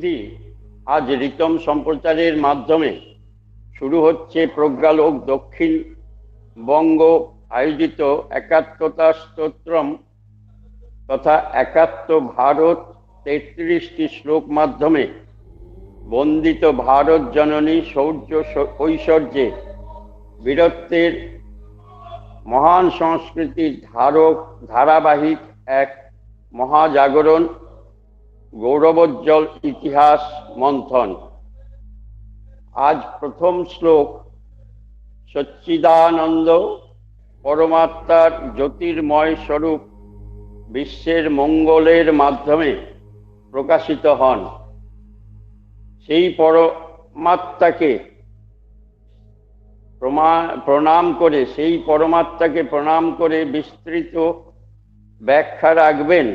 উপস্থিতি, আজ রিতম সম্প্রচারের মাধ্যমে শুরু হচ্ছে প্রজ্ঞালোক দক্ষিণবঙ্গ আয়োজিত একাত্মতা স্তোত্রম তথা একাত্ম ভারত ৩৩টি শ্লোক মাধ্যমে বন্দিত ভারত জননী শৌর্য ঐশ্বর্যে বীরত্বের মহান সংস্কৃতির ধারাবাহিক এক মহাজাগরণ, গৌরবোজ্জ্বল ইতিহাস মন্থন। আজ প্রথম শ্লোক সচ্চিদানন্দ পরমাত্মার জ্যোতির্ময় স্বরূপ বিশ্বের মঙ্গলের মাধ্যমে প্রকাশিত হন। সেই পরমাত্মাকে প্রণাম করে বিস্তৃত ব্যাখ্যা রাখবেন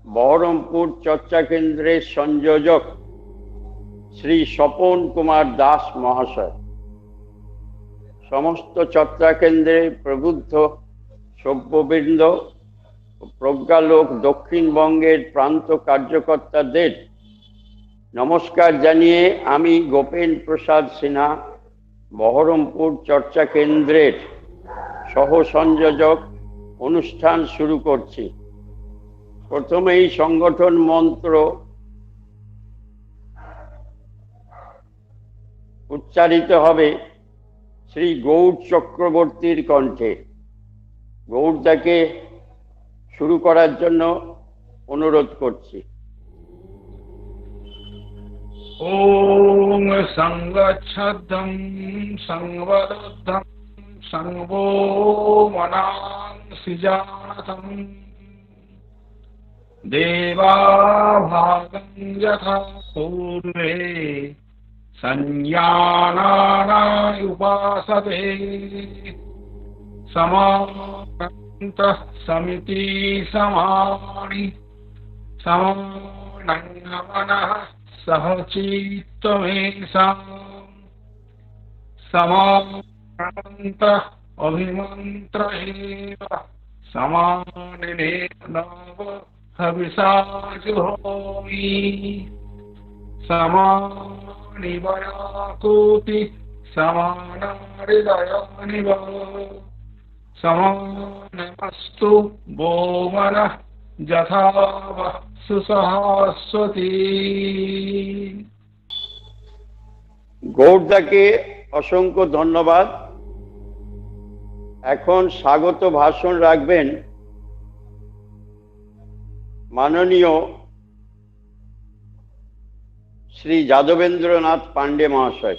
বহরমপুর চর্চা কেন্দ্রের সংযোজক শ্রী স্বপন কুমার দাস মহাশয়। সমস্ত চর্চা কেন্দ্রে প্রবুদ্ধ সভ্যবৃন্দ, প্রজ্ঞালোক দক্ষিণবঙ্গের প্রান্ত কার্যকর্তাদের নমস্কার জানিয়ে আমি গোপেন প্রসাদ সিনহা, বহরমপুর চর্চা কেন্দ্রের সহ সংযোজক, অনুষ্ঠান শুরু করছি। প্রথমেই সংগঠন মন্ত্র উচ্চারিত হবে শ্রী গৌড় চক্রবর্তীর কণ্ঠে। গৌড়দাকে শুরু করার জন্য অনুরোধ করছি। ওম সংগচ্ছদম সংবদ্ধম সংভো মনাং সৃজানতম দেবাভাগং যথা পূর্বে संज्ञानानाय उपासते समान्तः समिति समानि समानङ्गमनः सहचित्तमेषाम् समान्तः अभिमन्त्रेव समानिने नव हविषा जुहोमि समानिवयाकोटि समानहृदयानिव समानमस्तु वो मनः यथा वः सुसहस्वती। গৌড়দাকে অসংখ্য ধন্যবাদ। এখন স্বাগত ভাষণ রাখবেন মাননীয় শ্রী যাদবেন্দ্রনাথ পাণ্ডে মহাশয়।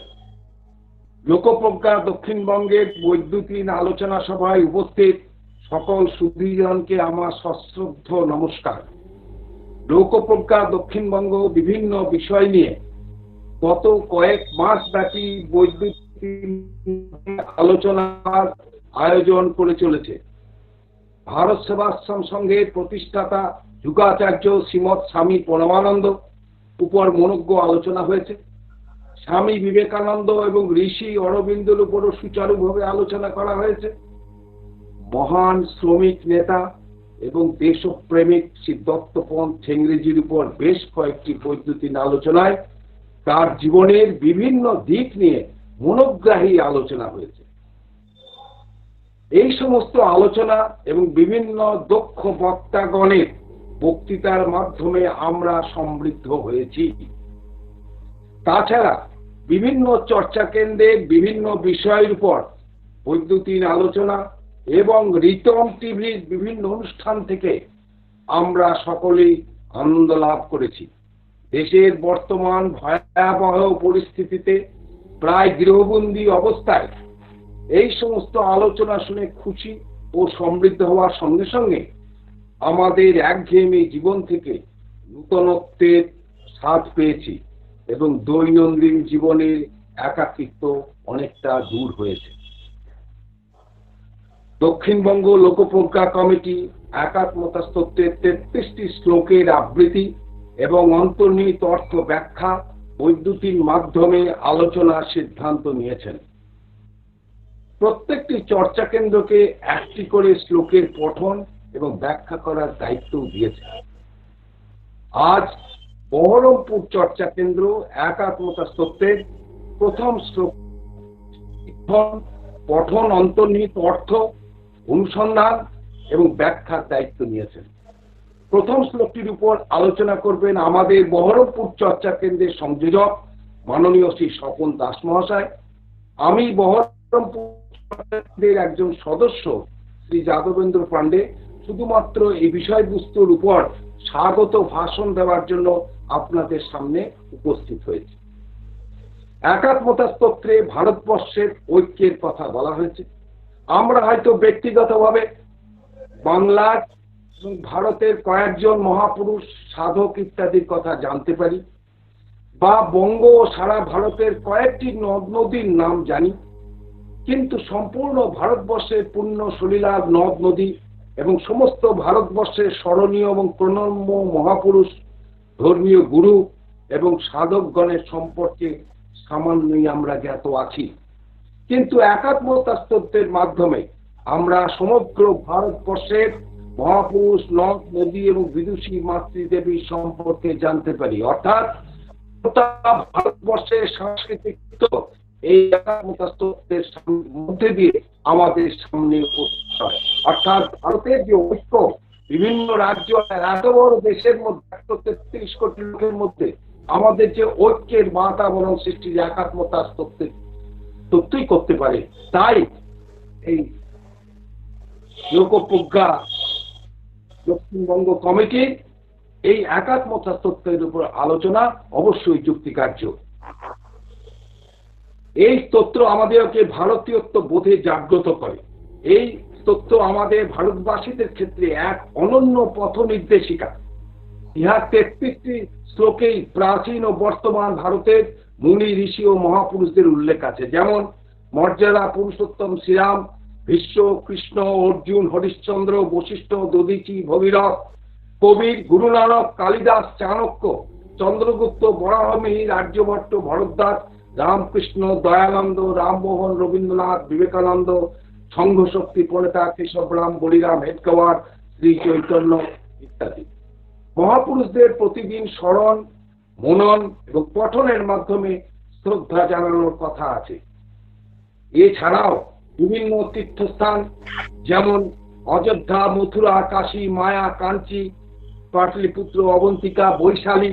লোকপ্রজ্ঞা দক্ষিণবঙ্গের বৈদ্যুতিন আলোচনা সভায় উপস্থিত সকল সুধীজনকে আমার সশ্রদ্ধ নমস্কার। লোকপ্রজ্ঞা দক্ষিণবঙ্গ বিভিন্ন বিষয় নিয়ে গত কয়েক মাস ব্যাপী বৈদ্যুতিন আলোচনার আয়োজন করে চলেছে। ভারত সেবাশ্রম সংঘের প্রতিষ্ঠাতা যুগাচার্য শ্রীমৎ স্বামী পরমানন্দ উপর মনোজ্ঞ আলোচনা হয়েছে। স্বামী বিবেকানন্দ এবং ঋষি অরবিন্দর উপরও সুচারুভাবে আলোচনা করা হয়েছে। মহান শ্রমিক নেতা এবং দেশপ্রেমিক সিদ্ধার্থপন্থ ঠেঙ্গরিজির উপর বেশ কয়েকটি বৈদ্যুতিন আলোচনায় তার জীবনের বিভিন্ন দিক নিয়ে মনোগ্রাহী আলোচনা হয়েছে। এই সমস্ত আলোচনা এবং বিভিন্ন দক্ষ বক্তাগণের বক্তৃতার মাধ্যমে আমরা সমৃদ্ধ হয়েছি। তাছাড়া বিভিন্ন চর্চা কেন্দ্রের বিভিন্ন বিষয়ের উপর বৈদ্যুতিন আলোচনা এবং রিতম টিভির বিভিন্ন অনুষ্ঠান থেকে আমরা সকলেই আনন্দ লাভ করেছি। দেশের বর্তমান ভয়াবহ পরিস্থিতিতে প্রায় গৃহবন্দী অবস্থায় এই সমস্ত আলোচনা শুনে খুশি ও সমৃদ্ধ হওয়ার সঙ্গে সঙ্গে আমাদের একঘেয়েমি জীবন থেকে নূতনত্বের স্বাদ পেয়েছি এবং দৈনন্দিন জীবনের একাকিত্ব অনেকটা দূর হয়েছে। দক্ষিণবঙ্গ লোকপ্রজ্ঞা কমিটি একাত্মতা স্তোত্রের ৩৩টি শ্লোকের আবৃত্তি এবং অন্তর্নিহিত অর্থ ব্যাখ্যা বৈদ্যুতিন মাধ্যমে আলোচনার সিদ্ধান্ত নিয়েছেন। প্রত্যেকটি চর্চা কেন্দ্রকে একটি করে শ্লোকের পঠন এবং ব্যাখ্যা করার দায়িত্ব দিয়েছে। আজ বহরমপুর চর্চা কেন্দ্র একাত্মতা স্তোত্রের প্রথম শ্লোক পঠন, অন্তর্নিহিত অর্থ, অনুসন্ধান এবং ব্যাখ্যার দায়িত্ব নিয়েছেন। প্রথম শ্লোকটির উপর আলোচনা করবেন আমাদের বহরমপুর চর্চা কেন্দ্রের সংযোজক মাননীয় শ্রী স্বপন দাস মহাশয়। আমি বহরমপুর চর্চা কেন্দ্রের একজন সদস্য শ্রী যাদবেন্দ্র পান্ডে শুধুমাত্র এই বিষয়বস্তুর উপর স্বাগত ভাষণ দেওয়ার জন্য আপনাদের সামনে উপস্থিত হয়েছে। একাত্মতা স্তোত্রে ভারতবর্ষের ঐক্যের কথা বলা হয়েছে। আমরা হয়তো ব্যক্তিগতভাবে বাংলার এবং ভারতের কয়েকজন মহাপুরুষ, সাধক ইত্যাদির কথা জানতে পারি, বা বঙ্গ ও সারা ভারতের কয়েকটি নদ নদীর নাম জানি, কিন্তু সম্পূর্ণ ভারতবর্ষের পুণ্য সলিলার নদ নদী এবং সমস্ত ভারতবর্ষের স্মরণীয় এবং প্রণম্য মহাপুরুষ, ধর্মীয় গুরু এবং সাধকগণের সম্পর্কে সামান্যই আমরা জ্ঞাত আছি। কিন্তু একাত্মতা স্তোত্রের মাধ্যমে আমরা সমগ্র ভারতবর্ষের মহাপুরুষ, নদ নদী এবং বিদুষী মাতৃদেবীর সম্পর্কে জানতে পারি। অর্থাৎ ভারতবর্ষের সাংস্কৃতিক এই একাত্মতা স্তোত্রের মধ্যে দিয়ে আমাদের সামনে উপস্থিত হয়। অর্থাৎ ভারতের যে ঐক্য, বিভিন্ন রাজ্য, এত বড় দেশের মধ্যে 133 কোটি লোকের মধ্যে আমাদের যে ঐক্যের বাতাবরণ সৃষ্টির একাত্মতা স্তোত্রের তথ্যই করতে পারে। তাই এই লোকপ্রজ্ঞা দক্ষিণবঙ্গ কমিটির এই একাত্মতা স্তোত্রের উপর আলোচনা অবশ্যই যুক্তিকার্য। এই স্তোত্র আমাদেরকে ভারতীয়ত্ব বোধে জাগ্রত করে। এই স্তোত্র আমাদের ভারতবাসীদের ক্ষেত্রে এক অনন্য পথ নির্দেশিকা। ইহা 33টি শ্লোকেই প্রাচীন ও বর্তমান ভারতের মুনি, ঋষি ও মহাপুরুষদের উল্লেখ আছে। যেমন মর্যাদা পুরুষোত্তম শ্রীরাম, ভীষ্ম, কৃষ্ণ, অর্জুন, হরিশ্চন্দ্র, বশিষ্ঠ, দধিচি, ভগীরথ, কবির, গুরু নানক, কালিদাস, চাণক্য, চন্দ্রগুপ্ত, বরাহমিহির, আর্যভট্ট, ভরদ্বাজ, রামকৃষ্ণ, দয়ানন্দ, রামমোহন, রবীন্দ্রনাথ, বিবেকানন্দ, সংঘশক্তি প্রণেতা কেশবরাম, বলিরাম, হেডগেওয়ার, শ্রী চৈতন্য ইত্যাদি মহাপুরুষদের প্রতিদিন স্মরণ, মনন এবং পঠনের মাধ্যমে শ্রদ্ধা জানানোর কথা আছে। এছাড়াও বিভিন্ন তীর্থস্থান যেমন অযোধ্যা, মথুরা, কাশী, মায়া, কাঞ্চি, পাটলিপুত্র, অবন্তিকা, বৈশালী,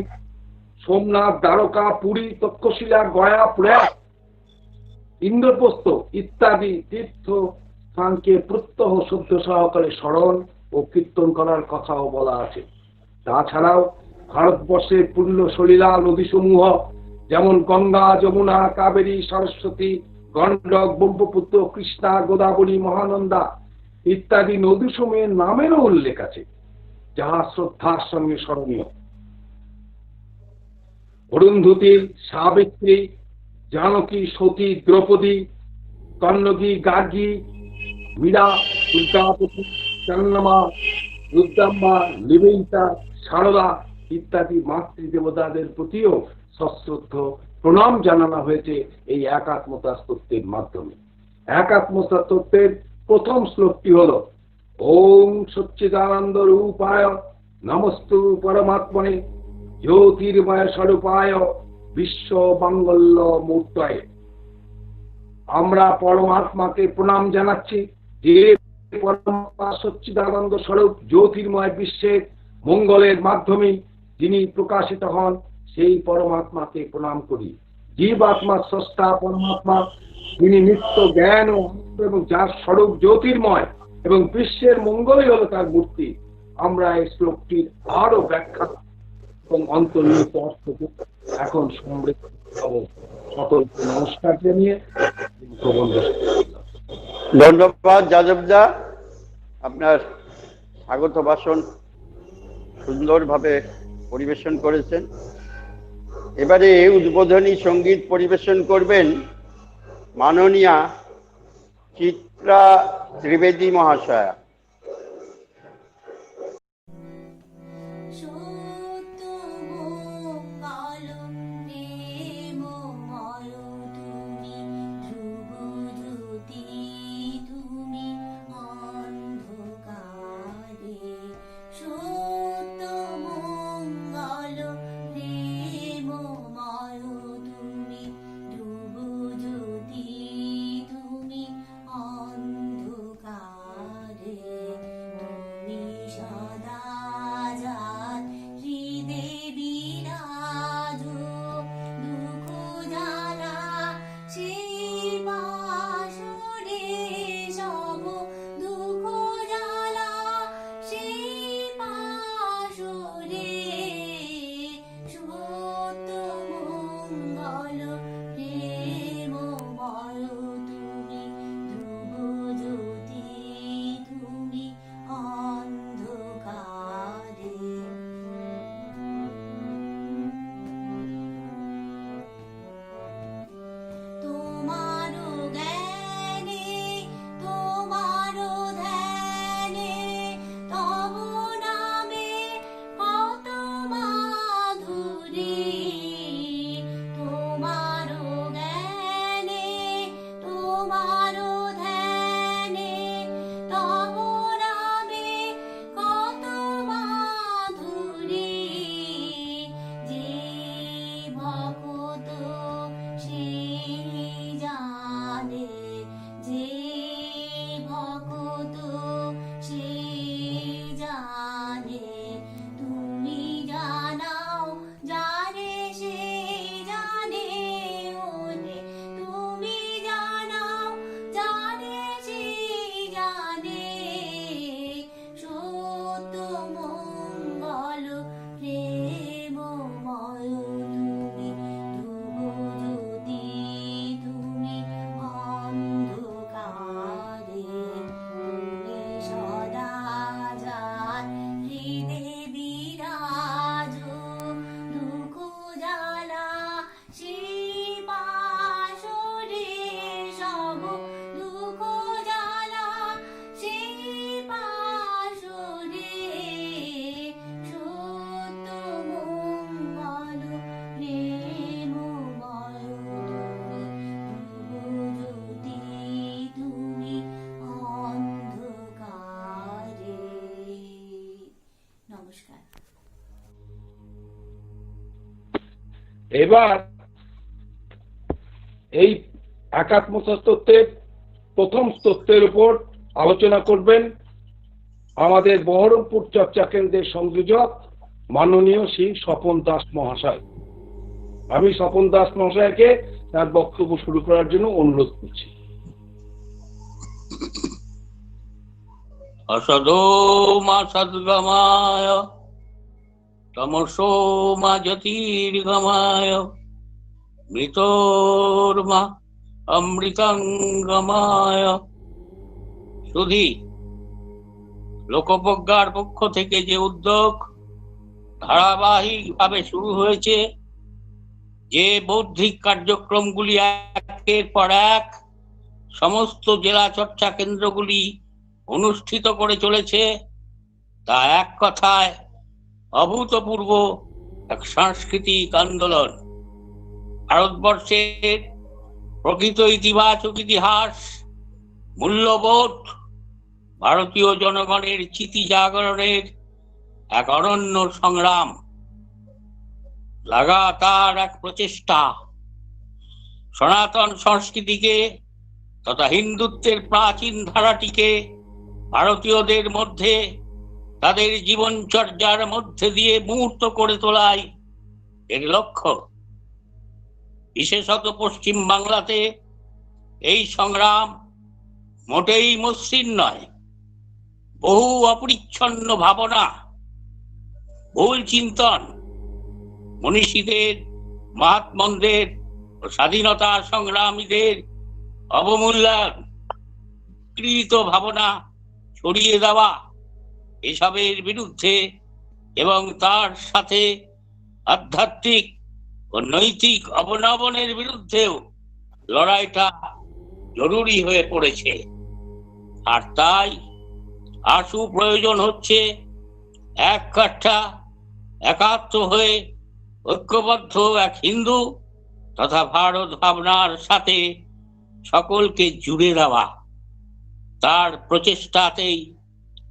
সোমনাথ, দ্বারকা, পুরী, তক্ষশিলা, গয়া, প্রয়াগ, ইন্দ্রপ্রস্থ ইত্যাদি তীর্থ স্থানকে প্রত্যহ শ্রদ্ধা সহকারে স্মরণ ও কীর্তন করার কথাও বলা আছে। তাছাড়াও ভারতবর্ষের পুণ্য সলিলা নদীসমূহ যেমন গঙ্গা, যমুনা, কাবেরী, সরস্বতী, গণ্ডক, ব্রহ্মপুত্র, কৃষ্ণা, গোদাবরী, মহানন্দা ইত্যাদি নদীসমূহের নামেরও উল্লেখ আছে, যাহা শ্রদ্ধার সঙ্গে স্মরণীয়। অরুন্ধতী, সাবিত্রী, জানকী, সতী, দ্রৌপদী, কন্নগী, গার্গী, মীরা, দুর্গাবতী, চন্দ্রমা, রুদ্রাম্বা, নিবেদিতা, সারদা ইত্যাদি মাতৃদেবতাদের প্রতিও সশ্রদ্ধ প্রণাম জানানো হয়েছে এই একাত্মতা স্তোত্রের মাধ্যমে। একাত্মতা স্তোত্রের প্রথম শ্লোকটি হল ওম সচ্চিদানন্দ রূপায় নমস্তু পরমাত্মনে জ্যোতির্ময় স্বরূপায় বিশ্ব মঙ্গল মূর্তয়ে। আমরা পরমাত্মাকে প্রণাম জানাচ্ছি, যে পরমাত্মা সচ্চিদানন্দ স্বরূপ জ্যোতির্ময় বিশ্বের মঙ্গলের মাধ্যমে যিনি প্রকাশিত হন, সেই পরমাত্মাকে প্রণাম করি। জীবাত্মা স্রষ্টা পরমাত্মা, যিনি নিত্য জ্ঞান ও আনন্দ এবং যার স্বরূপ জ্যোতির্ময় এবং বিশ্বের মঙ্গলই হল তার মূর্তি। আমরা এই শ্লোকটির আরো ব্যাখ্যা এবং অন্তর্নিহিত অর্থ এখন সমৃদ্ধ হব। সকলকে নমস্কার জানিয়ে প্রবন্ধ। ধন্যবাদ যাদবদা, আপনার স্বাগত ভাষণ সুন্দরভাবে পরিবেশন করেছেন। এবারে উদ্বোধনী সঙ্গীত পরিবেশন করবেন মাননীয়া চিত্রা ত্রিবেদী মহাশয়া। সত্য মঙ্গল রে এবার এই একাত্মতা তত্ত্বের প্রথম স্তত্বের উপর আলোচনা করবেন আমাদের বহরমপুর চর্চা কেন্দ্রের সংযোজক মাননীয় শ্রী স্বপন দাস মহাশয়। আমি স্বপন দাস মহাশয়কে তার বক্তব্য শুরু করার জন্য অনুরোধ করছি। असदो मा सद्गमाय तमसो मा ज्योतिर्गमाय मृतोर्मा অমৃতাঙ্গমায়। শুধু লোকপ্রজ্ঞার পক্ষ থেকে যে উদ্যোগ ধারাবাহিকভাবে শুরু হয়েছে, যে বৌদ্ধিক কার্যক্রমগুলি একের পর এক সমস্ত জেলা চর্চা কেন্দ্রগুলি অনুষ্ঠিত করে চলেছে, তা এক কথায় অভূতপূর্ব এক সাংস্কৃতিক আন্দোলন। ভারতবর্ষের প্রকৃত ইতিবাচক ইতিহাস, মূল্যবোধ, ভারতীয় জনগণের চিতি জাগরণের এক অনন্য সংগ্রাম, লাগাতার এক প্রচেষ্টা সনাতন সংস্কৃতিকে তথা হিন্দুত্বের প্রাচীন ধারাটিকে ভারতীয়দের মধ্যে তাদের জীবনচর্যার মধ্যে দিয়ে মূর্ত করে তোলাই এর লক্ষ্য। বিশেষত পশ্চিম বাংলাতে এই সংগ্রাম মোটেই মসৃণ নয়। বহু অপরিচ্ছন্ন ভাবনা, ভুল চিন্তন, মনীষীদের, মহাত্মদের ও স্বাধীনতা সংগ্রামীদের অবমূল্যায়ন, কৃত ভাবনা ছড়িয়ে দেওয়া, এসবের বিরুদ্ধে এবং তার সাথে আধ্যাত্মিক ও নৈতিক অবনবনের বিরুদ্ধেও লড়াইটা জরুরি হয়ে পড়েছে। আর তাই আশু প্রয়োজন হচ্ছে এক কাঠা একাত্ম হয়ে ঐক্যবদ্ধ এক হিন্দু তথা ভারত ভাবনার সাথে সকলকে জুড়ে দেওয়া। তার প্রচেষ্টাতেই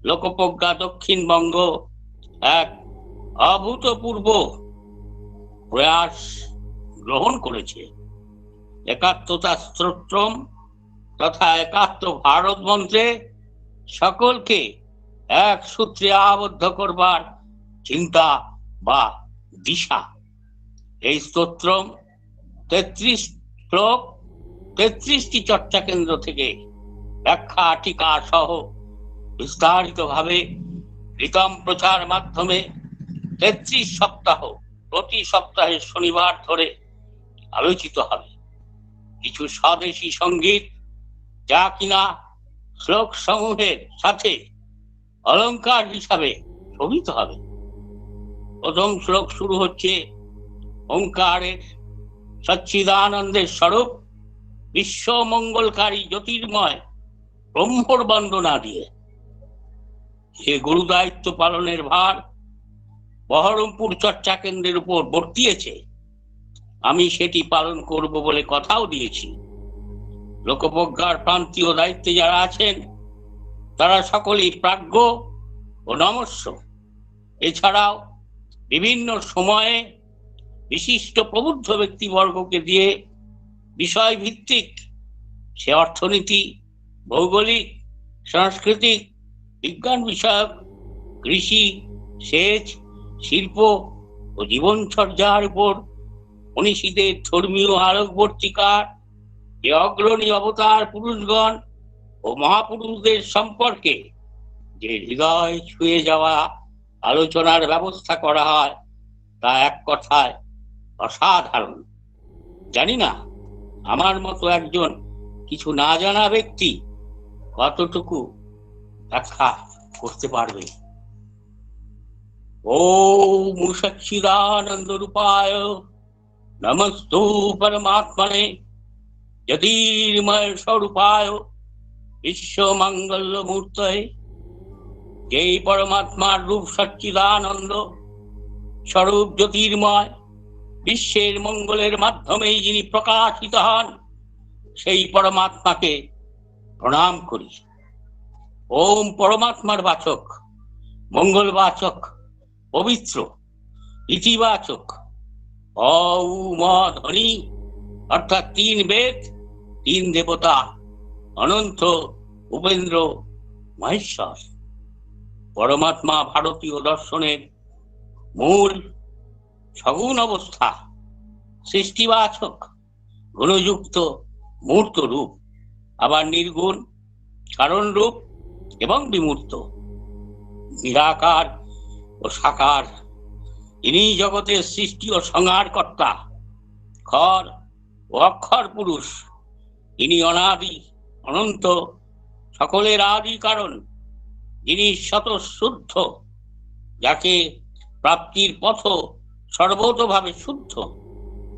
লোকপ্রজ্ঞা দক্ষিণবঙ্গ এক অভূতপূর্ব প্রয়াস গ্রহণ করেছে। একাত্মতা স্তোত্রম তথা একাত্ম ভারত মন্ত্রে সকলকে এক সূত্রে আবদ্ধ করবার চিন্তা বা দিশা। এই স্তোত্রম 33 শ্লোক 33টি চর্চা কেন্দ্র থেকে ব্যাখ্যা টিকা সহ বিস্তারিতভাবে রিতম প্রচার মাধ্যমে 33 সপ্তাহ প্রতি সপ্তাহে শনিবার ধরে আলোচিত হবে। কিছু স্বদেশী সঙ্গীত যা কিনা শ্লোক সমূহের সাথে অলংকার হিসাবে শোভিত হবে। প্রথম শ্লোক শুরু হচ্ছে ওঙ্কারের সচ্চিদানন্দের স্বরূপ বিশ্ব মঙ্গলকারী জ্যোতির্ময় ব্রহ্মর বন্দনা দিয়ে। সে গুরু দায়িত্ব পালনের ভার বহরমপুর চর্চা কেন্দ্রের উপর বর্তিয়েছে। আমি সেটি পালন করব বলে কথাও দিয়েছি। লোকপ্রজ্ঞার প্রান্তীয় দায়িত্বে যারা আছেন তারা সকলেই প্রাজ্ঞ ও নমস্য। এছাড়াও বিভিন্ন সময়ে বিশিষ্ট প্রবুদ্ধ ব্যক্তিবর্গকে দিয়ে বিষয় ভিত্তিক, সে অর্থনীতি, ভৌগোলিক, সাংস্কৃতিক, বিজ্ঞান বিষয়ক, কৃষি, সেচ, শিল্প ও জীবনচর্যার উপর মনীষীদের ধর্মীয় আলোকবর্তিকার যে অগ্রণী অবতার পুরুষগণ ও মহাপুরুষদের সম্পর্কে যে হৃদয় ছুঁয়ে যাওয়া আলোচনার ব্যবস্থা করা হয়, তা এক কথায় অসাধারণ। জানি না আমার মতো একজন কিছু না জানা ব্যক্তি কতটুকু ব্যাখ্যা করতে পারবে। ওম সচ্চিদানন্দ রূপায় নমস্তু পরমাত্মনে জ্যোতির্ময় স্বরূপায় বিশ্ব মঙ্গল মূর্তয়ে। যেই পরমাত্মার রূপ সচ্চিদানন্দ স্বরূপ জ্যোতির্ময়, বিশ্বের মঙ্গলের মাধ্যমেই যিনি প্রকাশিত হন, সেই পরমাত্মাকে প্রণাম করি। ওম পরমাত্মার বাচক, মঙ্গলবাচক, পবিত্র, ইতিবাচক অ উ ম ধ্বনি অর্থাৎ 3 বেদ, 3 দেবতা, অনন্ত, উপেন্দ্র, মহেশ্বর। পরমাত্মা ভারতীয় দর্শনের মূল সগুণ অবস্থা, সৃষ্টিবাচক, গুণযুক্ত মূর্ত রূপ, আবার নির্গুণ কারণ রূপ এবং বিমূর্ত, নিরাকার ও সাকার। ইনি জগতের সৃষ্টি ও সংহার কর্তা, ক্ষর ও অক্ষর পুরুষ। ইনি অনাদি, অনন্ত, সকলের আদি কারণ। যিনি স্বতঃশুদ্ধ, যাকে প্রাপ্তির পথ সর্বতোভাবে শুদ্ধ।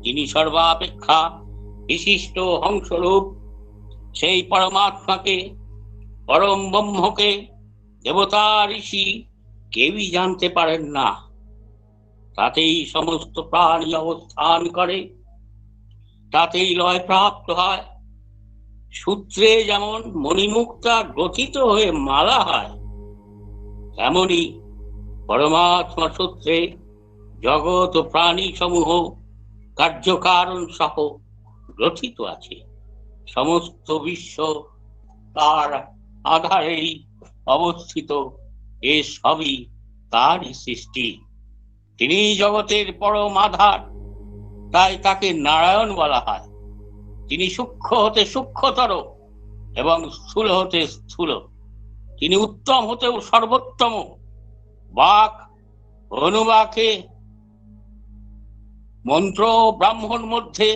যিনি সর্বাপেক্ষা বিশিষ্ট হংসরূপ। সেই পরমাত্মাকে, পরম ব্রহ্মকে দেবতা ঋষি কেউই জানতে পারেন না। তাতেই সমস্ত প্রাণী অবস্থান করে, তাতেই লয় প্রাপ্ত হয়। সূত্রে যেমন মণিমুক্তা গ্রথিত হয়ে মালা হয়, তেমনি পরমাত্মা সূত্রে জগৎ ও প্রাণী সমূহ কার্যকারণ সহ গ্রথিত আছে। সমস্ত বিশ্ব তার আধারেই অবস্থিত, এ সবই তারই সৃষ্টি। তিনি জগতের পরম আধার, তাই তাকে নারায়ণ বলা হয়। তিনি সূক্ষ্ম হতে সূক্ষ্মতর এবং স্থূল হতে স্থূল। তিনি উত্তম হতেও সর্বোত্তম। বাক, অনুবাকে, মন্ত্র ও ব্রাহ্মণ মধ্যে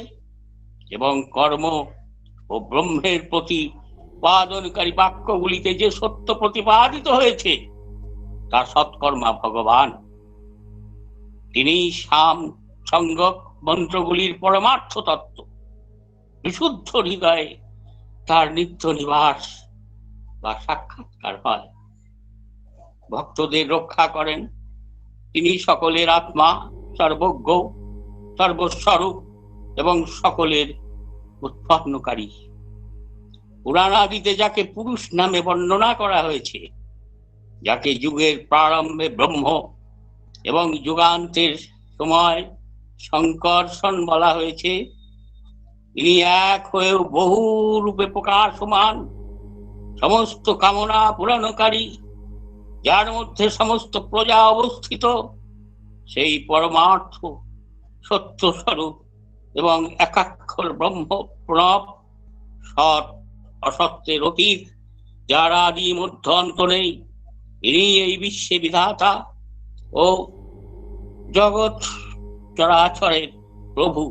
এবং কর্ম ও ব্রহ্মের প্রতিপাদনকারী বাক্যগুলিতে যে সত্য প্রতিপাদিত হয়েছে, তা সৎকর্মা ভগবান। তিনি সাম সঙ্গক মন্ত্রগুলির পরমার্থ তত্ত্ব। বিশুদ্ধ হৃদয়ে তার নিত্য নিবাস বা সাক্ষাৎকার হয়। ভক্তদের রক্ষা করেন। তিনি সকলের আত্মা, সর্বজ্ঞ, সর্বস্বরূপ এবং সকলের উৎপন্নকারী। পুরাণাদিতে যাকে পুরুষ নামে বর্ণনা করা হয়েছে, যাকে যুগের প্রারম্ভে ব্রহ্ম এবং যুগান্তের সময় শঙ্কর্ষণ বলা হয়েছে, ইনি এক হয়েও বহু রূপে প্রকাশমান, সমস্ত কামনা পূরণকারী, যার মধ্যে সমস্ত প্রজা অবস্থিত। সেই পরমার্থ সত্য স্বরূপ এবং একাক্ষর ব্রহ্ম প্রণব, সৎ অসত্যের অতীত, যার আদি মধ্য অন্ত নেই। ইনি এই বিশ্বে বিধাতা ও জগৎ চরাচরের প্রভু,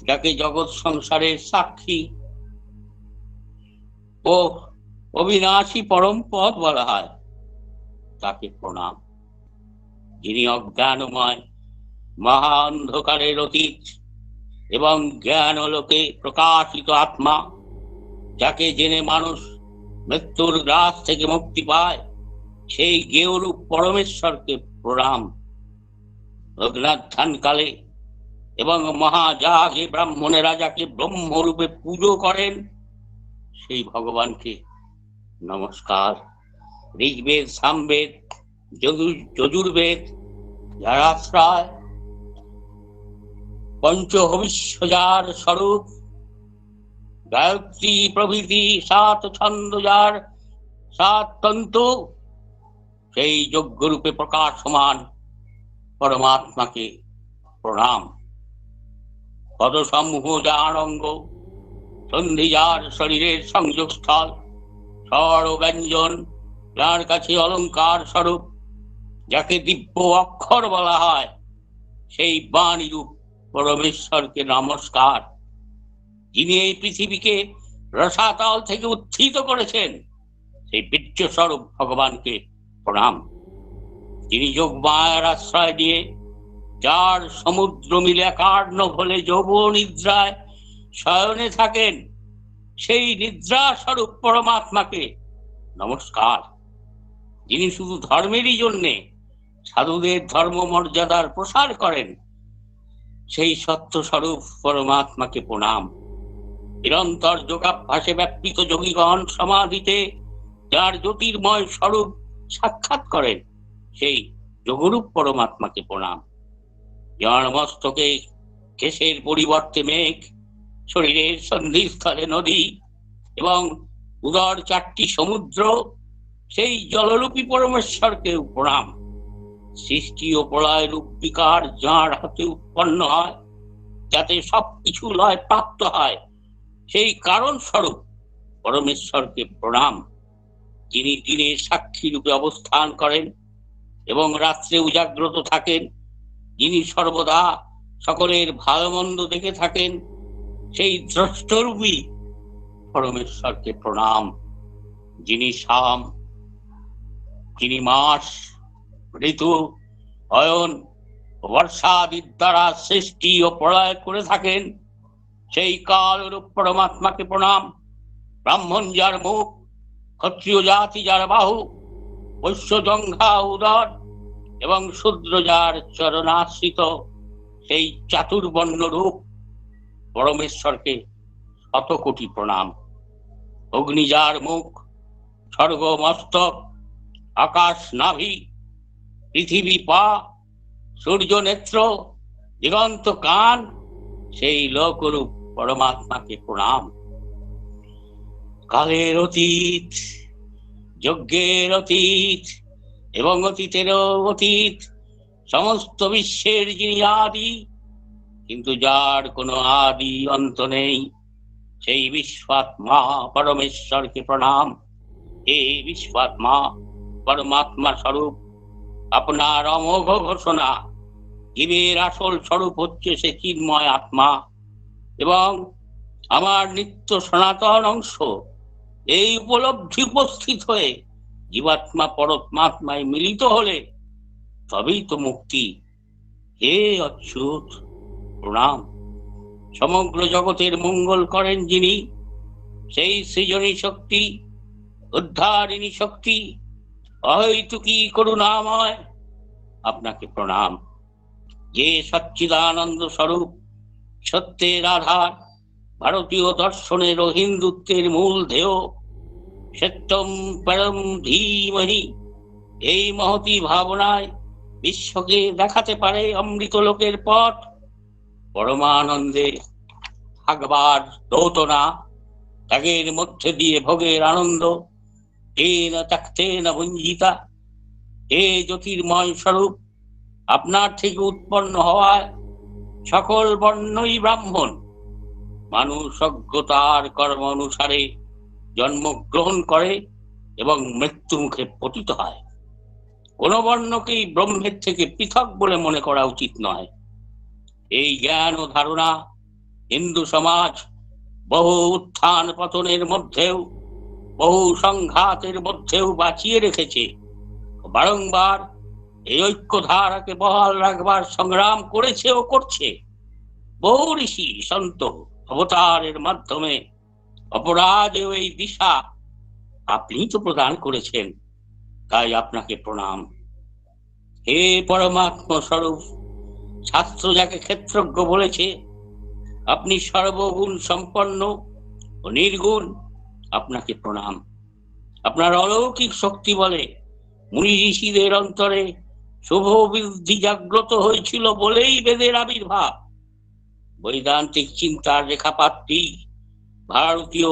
যাকে জগৎ সংসারের সাক্ষী ও অবিনাশী পরম পদ বলা হয়, তাকে প্রণাম। যিনি অজ্ঞানময় মহা অন্ধকারের অতীত এবং জ্ঞান লোকে প্রকাশিত আত্মা, যাকে জেনে মানুষ মৃত্যুর গ্রাস থেকে মুক্তি পায়, সেই জ্ঞেয়রূপ পরমেশ্বরকে প্রণাম। অগ্নাধ্যান কালে এবং মহাযাগে ব্রাহ্মণেরা যাকে ব্রহ্মরূপে পুজো করেন, সেই ভগবানকে নমস্কার। ঋগ্বেদ, সামবেদ, যজুর্বেদ যার আশ্রয়, পঞ্চহবিষ্যার স্বরূপ, গায়ত্রী প্রভৃতি 7 ছন্দ যার 7 তন্তু, সেই যজ্ঞরূপে প্রকাশমান পরমাত্মাকে প্রণাম। পদসমূহ যার অঙ্গ, সন্ধি যার শরীরের সংযোগস্থল, স্বর ও ব্যঞ্জন যার কাছে অলঙ্কার স্বরূপ, যাকে দিব্য অক্ষর বলা হয়, সেই বাণী রূপ পরমেশ্বরকে নমস্কার। যিনি এই পৃথিবীকে রসাতল থেকে উত্থিত করেছেন, সেই বীর্য স্বরূপ ভগবানকে প্রণাম। যিনি যোগমায়ার আশ্রয় দিয়ে যার সমুদ্র মিলে একার্ণ হলে যৌব নিদ্রায় শয়নে থাকেন, সেই নিদ্রা স্বরূপ পরমাত্মাকে নমস্কার। যিনি শুধু ধর্মেরই জন্যে সাধুদের ধর্ম মর্যাদার প্রসার করেন, সেই সত্য স্বরূপ পরমাত্মাকে প্রণাম। নিরন্তর যোগাভ্যাসে ব্যাপৃত যোগীগণ সমাধিতে যার জ্যোতির্ময় স্বরূপ সাক্ষাৎ করেন, সেই যোগরূপ পরমাত্মাকে প্রণাম। যার মস্তকে কেশের পরিবর্তে মেঘ, শরীরের সন্ধিস্থলে নদী এবং উদর 4টি সমুদ্র, সেই জলরূপী পরমেশ্বরকেও প্রণাম। সৃষ্টি ও প্রলয় রূপ বিকার যাঁর হাতে উৎপন্ন হয়, যাতে সবকিছু লয় প্রাপ্ত হয়, সেই কারণ স্বরূপ পরমেশ্বরকে প্রণাম। যিনি দিনে সাক্ষী রূপে অবস্থান করেন এবং রাত্রে উজাগ্রত থাকেন, যিনি সর্বদা সকলের ভালো মন্দ দেখে থাকেন, সেই দ্রষ্টরূপী পরমেশ্বরকে প্রণাম। যিনি শাম, যিনি মাস, ঋতু, অয়ন, বর্ষাদির দ্বারা সৃষ্টি ও প্রলয় করে থাকেন, সেই কালরূপ পরমাত্মাকে প্রণাম। ব্রাহ্মণ যার মুখ, ক্ষত্রিয় জাতি যার বাহু, বৈশ্য জঙ্ঘা উদর এবং শূদ্র যার চরণাশ্রিত, সেই চাতুর্বর্ণ রূপ পরমেশ্বরকে শতকোটি প্রণাম। অগ্নি যার মুখ, স্বর্গ মস্তক, আকাশ নাভি, পৃথিবী পা, সূর্য নেত্র, দিগন্ত কান, সেই লোকরূপ পরমাত্মাকে প্রণাম। কালের অতীত, যজ্ঞের অতীত এবং অতীতেরও অতীত, সমস্ত বিশ্বের যিনি আদি, কিন্তু যার কোনো আদি অন্ত নেই, সেই বিশ্বাত্মা পরমেশ্বরকে প্রণাম। হে বিশ্বাত্মা, পরমাত্মা স্বরূপ আপনার অমোঘ ঘোষণা। জীবের আসল স্বরূপ হচ্ছে সে চিন্ময় আত্মা এবং আমার নিত্য সনাতন অংশ। এই উপলব্ধি উপস্থিত হয়ে জীবাত্মা পরমাত্মায় মিলিত হলে তবেই তো মুক্তি। হে অচ্যুত, প্রণাম। সমগ্র জগতের মঙ্গল করেন যিনি, সেই সৃজনী শক্তি, উদ্ধারিণী শক্তি, অহৈতুকী করুণাময়, আপনাকে প্রণাম। যে সচ্চিদানন্দ স্বরূপ, সত্যের আধার, ভারতীয় দর্শনের ও হিন্দুত্বের মূল ধ্যেয়, সত্যম পরম ধীমহি, এই মহতী ভাবনায় বিশ্বকে দেখাতে পারে অমৃত লোকের পথ। পরমানন্দে থাকবার দৌতনা, ত্যাগের মধ্যে দিয়ে ভোগের আনন্দ, তেন ত্যক্তেন ভুঞ্জিতা। হে জ্যোতির্ময় স্বরূপ, আপনার থেকে উৎপন্ন হওয়ায় সকল বর্ণই ব্রাহ্মণ। মানুষ অজ্ঞতার কর্ম অনুসারে জন্মগ্রহণ করে এবং মৃত্যু মুখে পতিত হয়। কোন বর্ণকেই ব্রহ্মের থেকে পৃথক বলে মনে করা উচিত নয়। এই জ্ঞান ও ধারণা হিন্দু সমাজ বহু উত্থান পতনের মধ্যেও, বহু সংঘাতের মধ্যেও বাঁচিয়ে রেখেছে। বারংবার এই ঐক্য ধারাকে বহাল রাখবার সংগ্রাম করেছে ও করছে। বহু ঋষি সন্ত অবতারের মাধ্যমে অপরাজেয় এই দিশা আপনি তো প্রদান করেছেন, তাই আপনাকে প্রণাম। হে পরমাত্মা স্বরূপ, শাস্ত্র যাকে ক্ষেত্রজ্ঞ বলেছে, আপনি সর্বগুণ সম্পন্ন ও নির্গুণ, আপনাকে প্রণাম। আপনার অলৌকিক শক্তি বলে মুনি ঋষিদের অন্তরে শুভ বুদ্ধি জাগ্রত হয়েছিল বলেই বেদের আবির্ভাব। বৈদান্তিক চিন্তার রেখাপাতটি ভারতীয়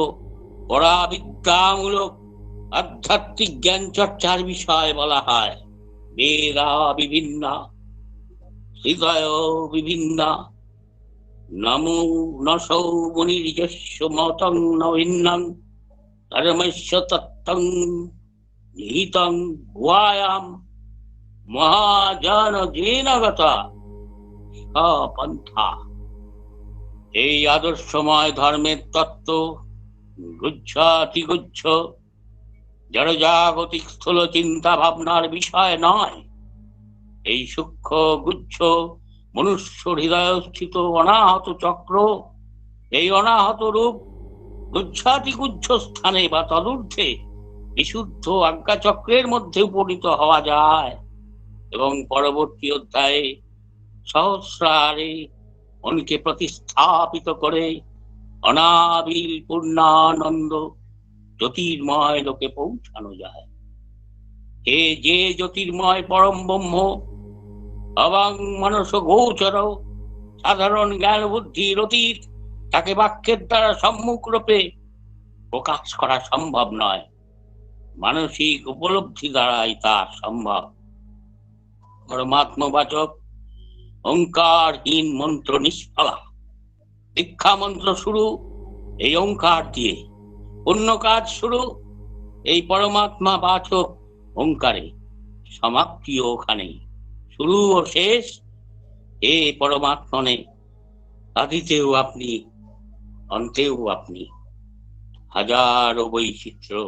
পরাবিদ্যামূলক আধ্যাত্মিক জ্ঞান চর্চার বিষয় বলা হয়। বেদা বিভিন্ন, হৃদয় বিভিন্ন, নমো নসৌ মুনির্যস্য মতং নভিন্নং, ধর্মস্য তত্ত্বং নিহিতং গুহায়াম, মহাজন জেনগতা সপন্থা। এই আদর্শময় ধর্মের তত্ত্ব গুচ্ছাতিগুচ্ছ জড়জাগতিক স্থূল চিন্তা ভাবনার বিষয় নয়। এই সূক্ষ্ম গুচ্ছ মনুষ্য হৃদয়স্থিত অনাহত চক্র। এই অনাহত রূপ গুচ্ছাতিগুচ্ছ স্থানে বা তদূর্ধ্বে বিশুদ্ধ আজ্ঞাচক্রের মধ্যে উপনীত হওয়া যায় এবং পরবর্তী অধ্যায়ে সহস্রারে মনকে প্রতিস্থাপিত করে অনাবিল পূর্ণানন্দ জ্যোতির্ময় লোকে পৌঁছানো যায়। হে যে জ্যোতির্ময় পরম ব্রহ্ম, অবাং মানস গোচর, সাধারণ জ্ঞান বুদ্ধির অতীত তাকে বাক্যের দ্বারা সম্মুখ রূপে প্রকাশ করা সম্ভব নয়, মানসিক উপলব্ধি দ্বারাই তা সম্ভব। পরমাত্মবাচক ওঙ্কারহীন মন্ত্র নিষ্ফলা। দীক্ষা মন্ত্র শুরু এই ওঙ্কার দিয়ে, অন্য কাজ শুরু এই পরমাত্মা বাচক ওঙ্কারে, সমাপ্তিও ওখানেই। শুরু ও শেষ এ পরমাত্মনে। আদিতেও আপনি, অন্তেও আপনি। হাজারো বৈচিত্র্য,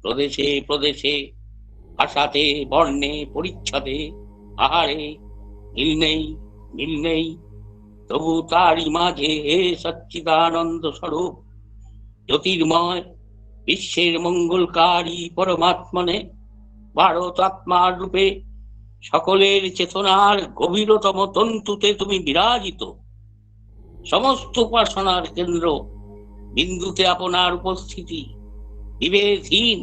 প্রদেশে প্রদেশে, ভাষাতে, বর্ণে, পরিচ্ছদে, আহারে মিল নেই, মিল নেই, তবু তারই মাঝে হে সচ্চিদানন্দ স্বরূপ জ্যোতির্ময় বিশ্বের মঙ্গলকারী পরমাত্মনে ভারত আত্মার রূপে সকলের চেতনার গভীরতম তন্তুতে তুমি বিরাজিত। সমস্ত উপাসনার কেন্দ্র বিন্দুতে আপনার উপস্থিতি বিভেদহীন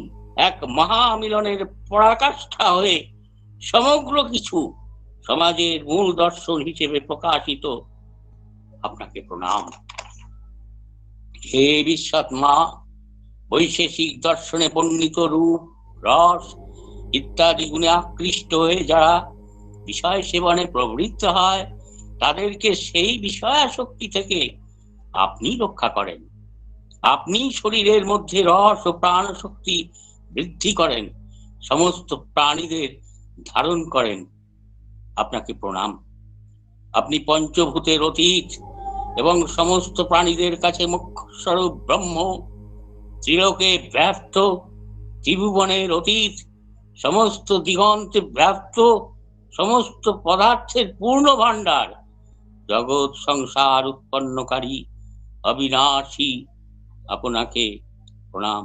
এক মহামিলনের পরাকাষ্ঠা হয়ে সমগ্র কিছু সমাজের মূল দর্শন হিসেবে প্রকাশিত। আপনাকে প্রণাম। হে বিশ্বআত্মা, বৈশেষিক দর্শনে বর্ণিত রূপ, রস ইত্যাদি গুণে আকৃষ্ট হয়ে যারা বিষয় সেবনে প্রবৃত্ত হয়, তাদেরকে সেই বিষয়াসক্তি থেকে আপনি রক্ষা করেন। আপনি শরীরের মধ্যে রস ও প্রাণ শক্তি বৃদ্ধি করেন, সমস্ত প্রাণীদের ধারণ করেন। আপনাকে প্রণাম। আপনি পঞ্চভূতের অতীত এবং সমস্ত প্রাণীদের কাছে মুখ্য স্বরূপ ব্রহ্ম, ত্রিলোকে ব্যাপ্ত, ত্রিভুবনের অতীত, সমস্ত দিগন্তে ব্যাপ্ত, সমস্ত পদার্থের পূর্ণ ভাণ্ডার, জগৎ সংসার উৎপন্নকারী অবিনাশী। আপনাকে প্রণাম।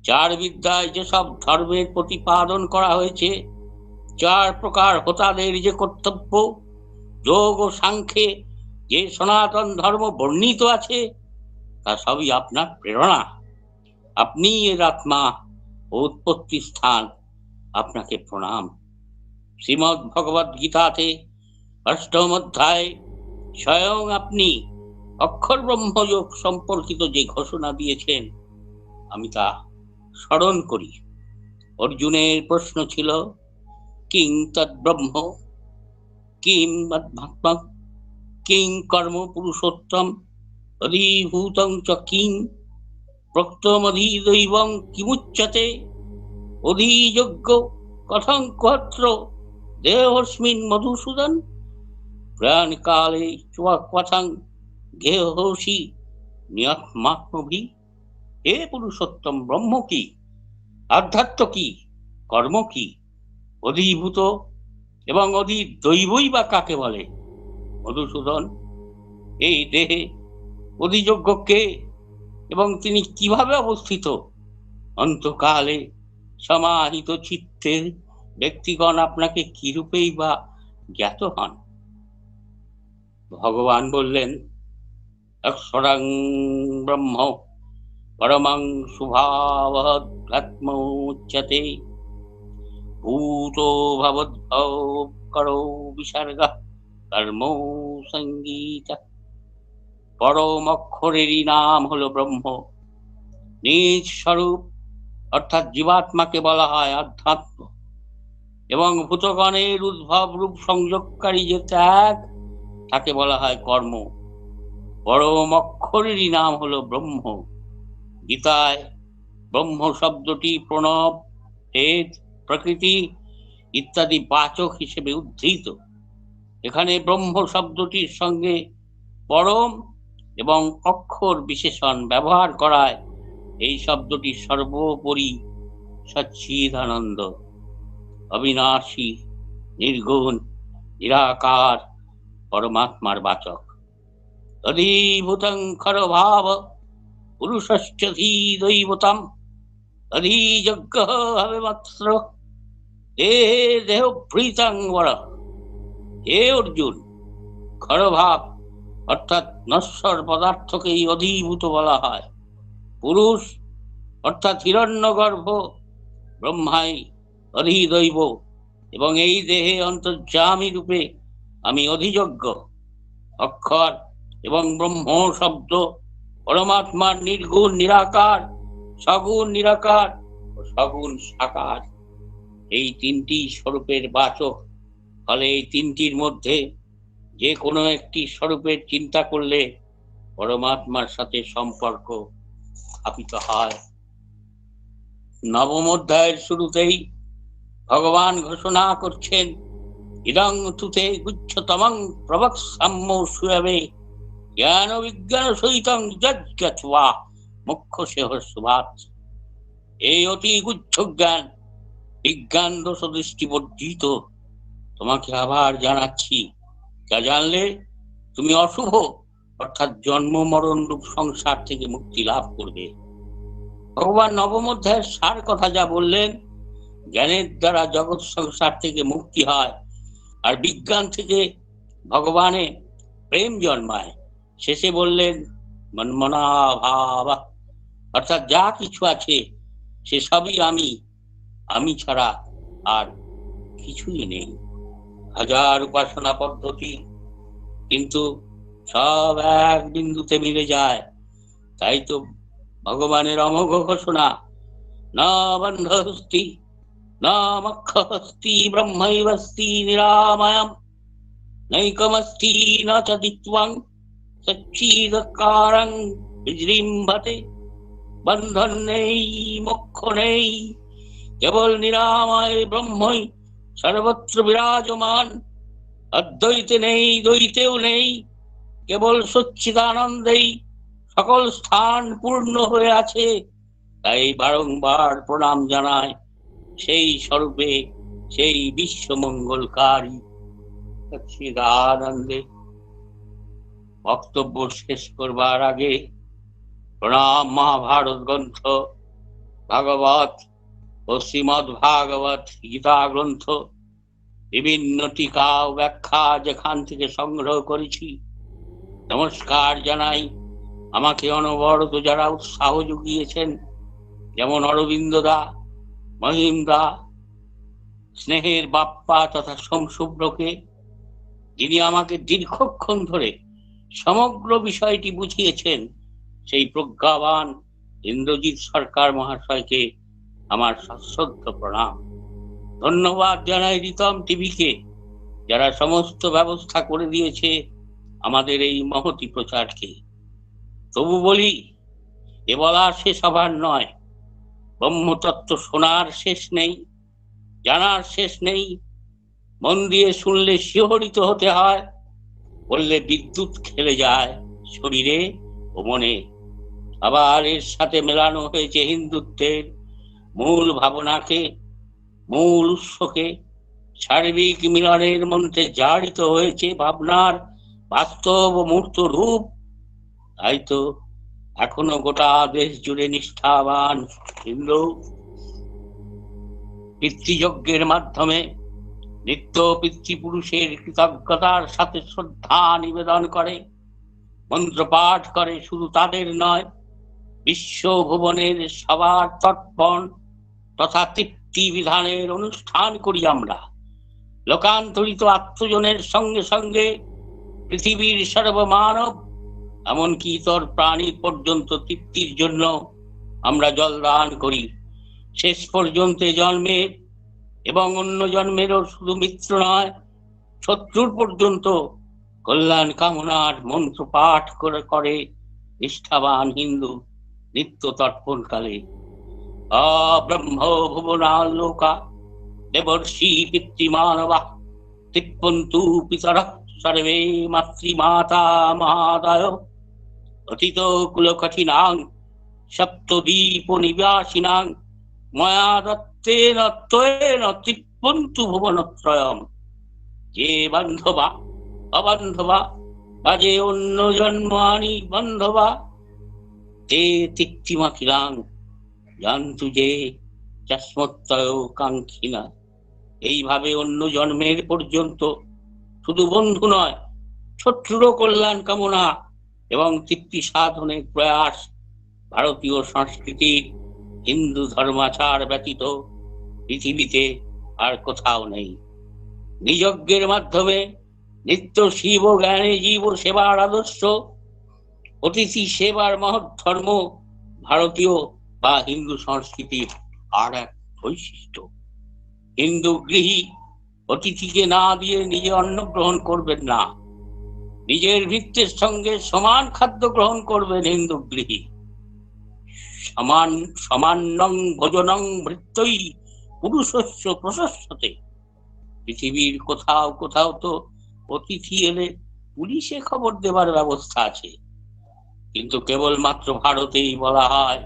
চার বিদ্যায় যেসব ধর্মের প্রতিপাদন করা হয়েছে, চার প্রকার হোতাদের যে কর্তব্য, যোগ ও সাংখ্যে যে সনাতন ধর্ম বর্ণিত আছে, তা সবই আপনার প্রেরণা। আপনি এর আত্মা ও উৎপত্তি স্থান। আপনাকে প্রণাম। শ্রীমদ্ ভগবদ গীতাতে ৮ম অধ্যায় স্বয়ং আপনি অক্ষর ব্রহ্মযোগ সম্পর্কিত যে ঘোষণা দিয়েছেন, আমি তা স্মরণ করি। অর্জুনের প্রশ্ন ছিল, কিং তৎ ব্রহ্ম, কিং মদ্ভাত্মা, কিং কর্ম পুরুষোত্তম, অধিভূতং চ কিং প্রক্তমধিদৈবং কিমুচ্যতে, অধিযোগ্য কথং কত্র দেহস্মিন মধুসূদন, প্রাণকালে কথাং গেহসি নিয়তমাত্মভি। হে পুরুষোত্তম, ব্রহ্ম কি, আধ্যাত্ম কি, কর্ম কি, অধিভূত এবং অধিদৈবই বা কাকে বলে? মধুসূদন, এই দেহে অধিযোগ্য কে এবং তিনি কিভাবে অবস্থিত? অন্তকালে সমাহিত চিত্তের ব্যক্তিগণ আপনাকে কিরূপেই বা জ্ঞাত হন? ভগবান বললেন, অক্ষরং ব্রহ্ম পরমং শুভাবহদাত্মোচ্যতে, ভূতো ভবদ্ভব করো বিসর্গঃ কর্ম সঙ্গীত। পরম অক্ষরেরই নাম হলো ব্রহ্ম। নিজ স্বরূপ অর্থাৎ জীবাত্মাকে বলা হয় আধ্যাত্ম, এবং ভূতগণের উদ্ভব রূপ সংযোগকারী যে ত্যাগ, তাকে বলা হয় কর্ম। পরম অক্ষরেরই নাম হলো ব্রহ্ম। গীতায় ব্রহ্ম শব্দটি প্রণব, হেদ, প্রকৃতি ইত্যাদি বাচক হিসেবে উদ্ধৃত। এখানে ব্রহ্ম শব্দটির সঙ্গে পরম এবং অক্ষর বিশেষণ ব্যবহার করায় এই শব্দটি সর্বোপরি সচ্চিদানন্দ, অবিনাশী, নির্গুণ, নিরাকার পরমাত্মার বাচক। অধিভূতং খরভাব পুরুষশ্চ ধীদৈবতম, অধিযজ্ঞ হবে মাত্র দেহে দেহভৃতং বর। হে অর্জুন, খরভাব অর্থাৎ নশ্বর পদার্থকেই অধিভূত বলা হয়। পুরুষ অর্থাৎ হিরণ্যগর্ভ ব্রহ্মাই অধিদৈব, এবং এই দেহে অন্তর্যামী রূপে আমি অধিযজ্ঞ। অক্ষর এবং ব্রহ্ম শব্দ পরমাত্মার নির্গুণ নিরাকার, সগুণ নিরাকার ও সগুণ সাকার, এই তিনটি স্বরূপের বাচক। ফলে এই তিনটির মধ্যে যে কোনো একটি স্বরূপের চিন্তা করলে পরমাত্মার সাথে সম্পর্ক স্থাপিত হয়। নবম অধ্যায়ের শুরুতেই ভগবান ঘোষণা করছেন, ইদং তুতে গুচ্ছতমং প্রবক্ষ্যাম্য শ্রূয়বে জ্ঞান বিজ্ঞান সহিতং যজ্ঞত্বা মুখ্যসেহ সুভাত। এই অতি গুচ্ছ জ্ঞান, বিজ্ঞান দোষ দৃষ্টি বর্জিত তোমাকে আবার জানাচ্ছি, যা জানলে তুমি অশুভ অর্থাৎ জন্ম মরণ রূপ সংসার থেকে মুক্তি লাভ করবে। ভগবান নবম অধ্যায়ের সার কথা যা বললেন, জ্ঞানের দ্বারা জগৎ সংসার থেকে মুক্তি হয় আর বিজ্ঞান থেকে ভগবানে প্রেম জন্মায়। শেষে বললেন মন্মনা ভাবা, অর্থাৎ যা কিছু আছে সে সবই আমি, আমি ছাড়া আর কিছুই নেই। হাজার উপাসনা পদ্ধতি, কিন্তু সব এক বিন্দুতে মিলে যায়। তাই তো ভগবানের অমোঘ ঘোষণা, না বন্ধহস্তি না মক্ষহস্তি ব্রহ্মৈবস্তি নিরাময়ম নৈকমস্তি ন চ দ্বিত্বং সচ্চিদকারং বিজৃম্ভতে। বন্ধন নেই, মোক্ষ নেই, কেবল নিরাময় ব্রহ্মই সর্বত্র বিরাজমান। অদ্বৈতে নেই, দ্বৈতেও নেই, কেবল সচ্চিদানন্দেই সকল স্থান পূর্ণ হয়ে আছে। তাই বারংবার প্রণাম জানায় সেই স্বরূপে, সেই বিশ্ব মঙ্গলকারী সচ্চিদানন্দে। বক্তব্য শেষ করবার আগে প্রণাম মহাভারত গ্রন্থ, ভাগবত ও শ্রীমদ ভাগবত গীতা গ্রন্থ, বিভিন্ন টিকা ও ব্যাখ্যা যেখান থেকে সংগ্রহ করেছি নমস্কার জানাই। আমাকে অনবরত যারা উৎসাহ জুগিয়েছেন, যেমন অরবিন্দ দা, মহিম দা, স্নেহের বাপ্পা তথা সোমশুভ্রকে, যিনি আমাকে দীর্ঘক্ষণ ধরে সমগ্র বিষয়টি বুঝিয়েছেন, সেই প্রজ্ঞাবান ইন্দ্রজিৎ সরকার মহাশয়কে আমার সশ্রদ্ধ প্রণাম। ধন্যবাদ জানাই রিতম টিভিকে, যারা সমস্ত ব্যবস্থা করে দিয়েছে আমাদের এই মহতি প্রচারকে। তবু বলি, এ বলা শেষ হবার নয়। ব্রহ্মতত্ত্ব শোনার শেষ নেই, জানার শেষ নেই। মন দিয়ে শুনলে শিহরিত হতে হয়, বললে বিদ্যুৎ খেলে যায় শরীরে ও মনে। আবার এর সাথে মেলানো হয়েছে হিন্দুত্বের মূল ভাবনাকে, মূল উৎসকে। সার্বিক মিলনের মন্ত্রে জারিত হয়েছে ভাবনার বাস্তব ও মূর্ত রূপ। তাই তো এখনো গোটা দেশ জুড়ে নিষ্ঠাবান হিন্দু পিতৃযজ্ঞের মাধ্যমে নিত্য পিতৃপুরুষের কৃতজ্ঞতার সাথে শ্রদ্ধা নিবেদন করে, মন্ত্রপাঠ করে। শুধু তাদের নয়, বিশ্বভুবনের সবার তর্পণ তথা তৃপ্তি বিধানের অনুষ্ঠান করি আমরা। লোকান্তরিত আত্মজনের সঙ্গে সঙ্গে পৃথিবীর সর্বমানব, এমনকি ইতর প্রাণী পর্যন্ত তৃপ্তির জন্য আমরা জলদান করি। শেষ পর্যন্ত জন্মের এবং অন্য জন্মেরও শুধু মিত্র নয়, শত্রুর পর্যন্ত কল্যাণ কামনার মন্ত্র পাঠ করে নিষ্ঠাবান হিন্দু নিত্য তর্পণকালে। ব্রহ্ম ভুবনালোকা দেবর্ষি পিতৃমানবা তৃপ্পন্তু পিতরঃ সর্বে মাতৃমাতা মহাদয়। অতীত কুলকঠিনাং সপ্তদ্বীপ নিবাসিনাং ময়া দত্তেন ত্বয়েন তৃপ্পন্তু ভুবনত্রয়ম। যে বান্ধবা অবান্ধবা বা যে অন্য জন্ম আনি বান্ধবা, তে তৃপ্তিমাখিলাং জান্তু যে চাস্মত্তয় কাঙ্ক্ষিনা। এইভাবে অন্য জন্মের পর্যন্ত শুধু বন্ধু নয়, শত্রুরও কল্যাণ কামনা এবং তৃপ্তি সাধনের প্রয়াস ভারতীয় সংস্কৃতির হিন্দু ধর্মাচার ব্যতীত পৃথিবীতে আর কোথাও নেই। নিযজ্ঞের মাধ্যমে নিত্য শিব জ্ঞানে জীব সেবার আদর্শ, অতিথি সেবার মহৎ ধর্ম ভারতীয় বা হিন্দু সংস্কৃতির আর এক বৈশিষ্ট্য। হিন্দু গৃহী অতিথিকে না দিয়ে নিজে অন্ন গ্রহণ করবেন না, নিজের ভৃত্যের সঙ্গে সমান খাদ্য গ্রহণ করবেন হিন্দু গৃহী। সমান্নং ভোজনং ভৃত্যই পুরুষস্য প্রশস্যতে। পৃথিবীর কোথাও কোথাও তো অতিথি এলে পুলিশে খবর দেবার ব্যবস্থা আছে, কিন্তু কেবলমাত্র ভারতেই বলা হয়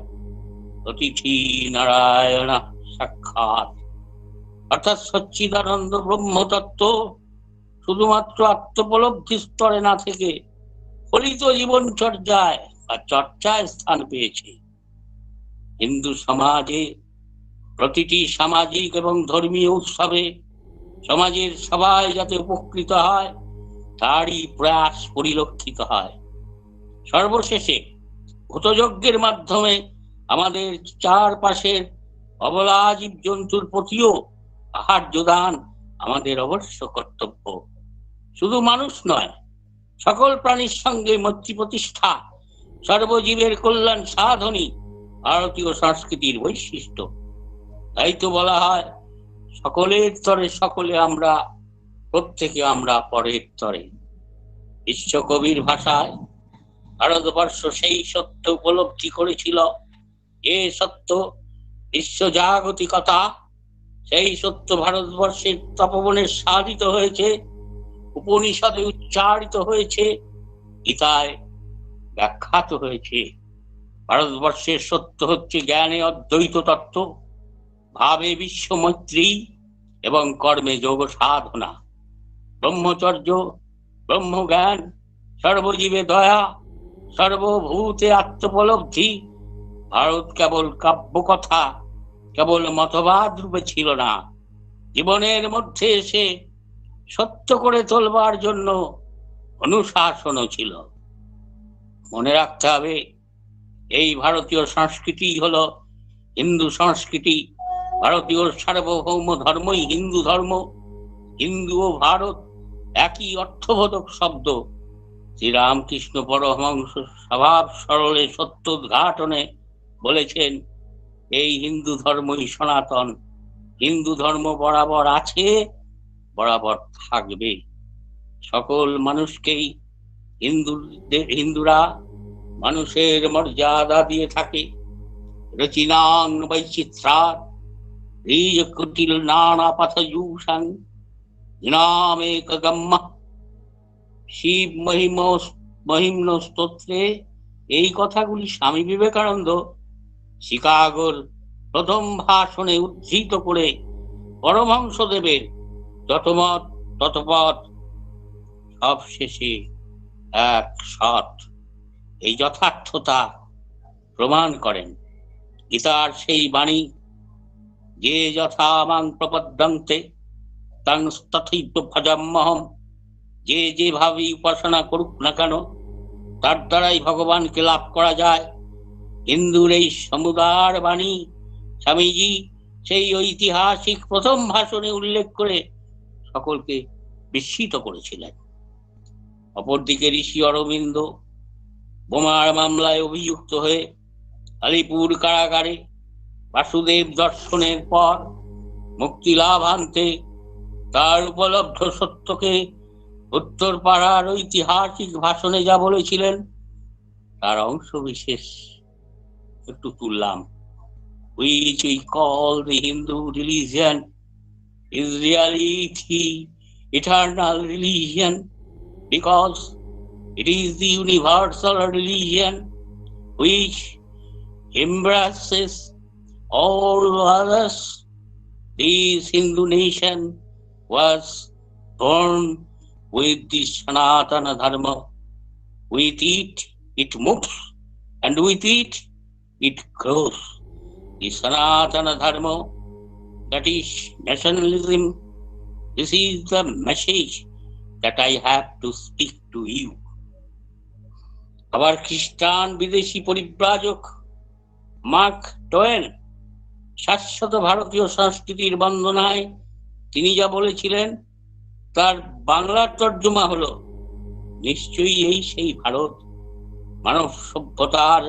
অতিথি নারায়ণ সাক্ষাৎ, অর্থাৎ সচ্চিদানন্দ ব্রহ্মতত্ত্ব শুধুমাত্র আত্মোপলব্ধি স্তরে না থেকে ফলিত জীবনচর্যায় বা চর্চায় স্থান পেয়েছে। হিন্দু সমাজে প্রতিটি সামাজিক এবং ধর্মীয় উৎসবে সমাজের সবাই যাতে উপকৃত হয় তারই প্রয়াস পরিলক্ষিত হয়। সর্বশেষে ভূতযজ্ঞের মাধ্যমে আমাদের চারপাশের অবলা জীবজন্তুর প্রতিও আহার্য দান আমাদের অবশ্য কর্তব্য। শুধু মানুষ নয়, সকল প্রাণীর সঙ্গে মৈত্রী প্রতিষ্ঠা সর্বজীবের কল্যাণ সাধনই ভারতীয় সংস্কৃতির বৈশিষ্ট্য। তাই তো বলা হয় সকলের তরে সকলে আমরা, প্রত্যেকে আমরা পরের তরে। বিশ্বকবির ভাষায় ভারতবর্ষ সেই সত্য উপলব্ধি করেছিল, যে সত্য বিশ্বজাগতিকতা, সেই সত্য ভারতবর্ষের তপবনে সাধিত হয়েছে, উপনিষদে উচ্চারিত হয়েছে, গীতায় ব্যাখ্যাত হয়েছে। ভারতবর্ষের সত্য হচ্ছে জ্ঞানে অদ্বৈত তত্ত্ব, ভাবে বিশ্ব মৈত্রী এবং কর্মে যোগ সাধনা। ব্রহ্মচর্য, ব্রহ্মজ্ঞান, সর্বজীবে দয়া, সর্বভূতে আত্মোপলব্ধি। ভারত কেবল কাব্যকথা, কেবল মতবাদ রূপে ছিল না, জীবনের মধ্যে এসে সত্য করে তোলবার জন্য অনুশাসনও ছিল। মনে রাখতে হবে, এই ভারতীয় সংস্কৃতি হলো হিন্দু সংস্কৃতি। ভারতীয় সার্বভৌম ধর্মই হিন্দু ধর্ম। হিন্দু ও ভারত একই অর্থবোধক শব্দ। শ্রীরামকৃষ্ণ পরমহংস স্বভাব সরলে সত্য উদ্ঘাটনে বলেছেন, এই হিন্দু ধর্মই সনাতন। হিন্দু ধর্ম বরাবর আছে, বরাবর থাকবে। সকল মানুষকেই হিন্দুরা মানুষের মর্যাদা দিয়ে থাকে। রচিনাং বৈচিত্রাৎ ঋজ কুটিল নানা পথযূষং নামেকগম্য। শিব মহিম্ন স্তোত্রে এই কথাগুলি স্বামী বিবেকানন্দ শিকাগোর প্রথম ভাষণে উদ্ধৃত করে পরমহংসদেবের যতমত ততপথ সব শেষে এক সৎ, এই যথার্থতা প্রমাণ করেন। গীতার সেই বাণী, যে যথা মাং প্রপদ্যন্তে তাং তথৈব ভজাম্যহম, যে যেভাবে উপাসনা করুক না কেন তার দ্বারাই ভগবানকে লাভ করা যায়। হিন্দুর এই সমুদার বাণী স্বামীজি সেই ঐতিহাসিক প্রথম ভাষণে উল্লেখ করে সকলকে বিস্মিত করেছিলেন। অপরদিকে ঋষি অরবিন্দ বোমার মামলায় অভিযুক্ত হয়ে আলিপুর কারাগারে বাসুদেব দর্শনের পর মুক্তি লাভান্তে তার উপলব্ধ সত্যকে উত্তর পাড়ার ঐতিহাসিক ভাষণে যা বলেছিলেন তার অংশ বিশেষ একটু তুললাম। Which we call the Hindu religion is really the eternal religion, because it is the universal religion which embraces all others. This Hindu nation was born with the Sanatana Dharma. With it, it moves, and with it, it grows. The Sanatana Dharma, that is nationalism, this is the message that I have to speak to you. আবার খ্রিস্টান বিদেশি পরিব্রাজক mark two one শাশ্বত ভারতীয় সংস্কৃতির বন্দনায় তিনি যা বলেছিলেন তার বাংলার তর্জমা হলো, নিশ্চয়ই এই সেই ভারত, মানব সভ্যতার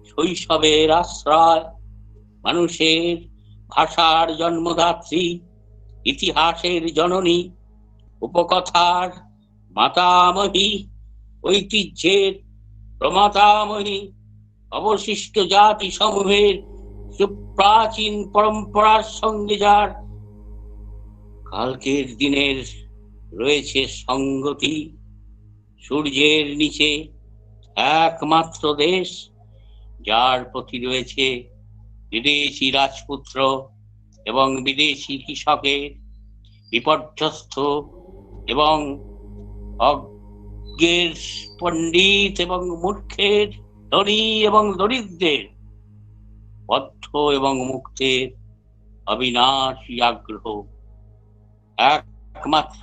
শৈশবের আশ্রয়, মানুষের ভাষার জন্মদাত্রী, ইতিহাসের জননী, উপকথার মাতামহী, ঐতিহ্যের প্রমাতামহী, অবশিষ্ট জাতি সমূহের সুপ্রাচীন পরম্পরার সঙ্গে যার কালকের দিনের রয়েছে সঙ্গতি, সূর্যের নিচে একমাত্র দেশ যার প্রতি রয়েছে বিদেশি রাজপুত্র এবং বিদেশি কৃষকের, বিপর্যস্ত এবং অজ্ঞের পণ্ডিত এবং মূর্খের, ধনী এবং দরিদ্রের, বদ্ধ এবং মুক্তের অবিনাশী আগ্রহ, একমাত্র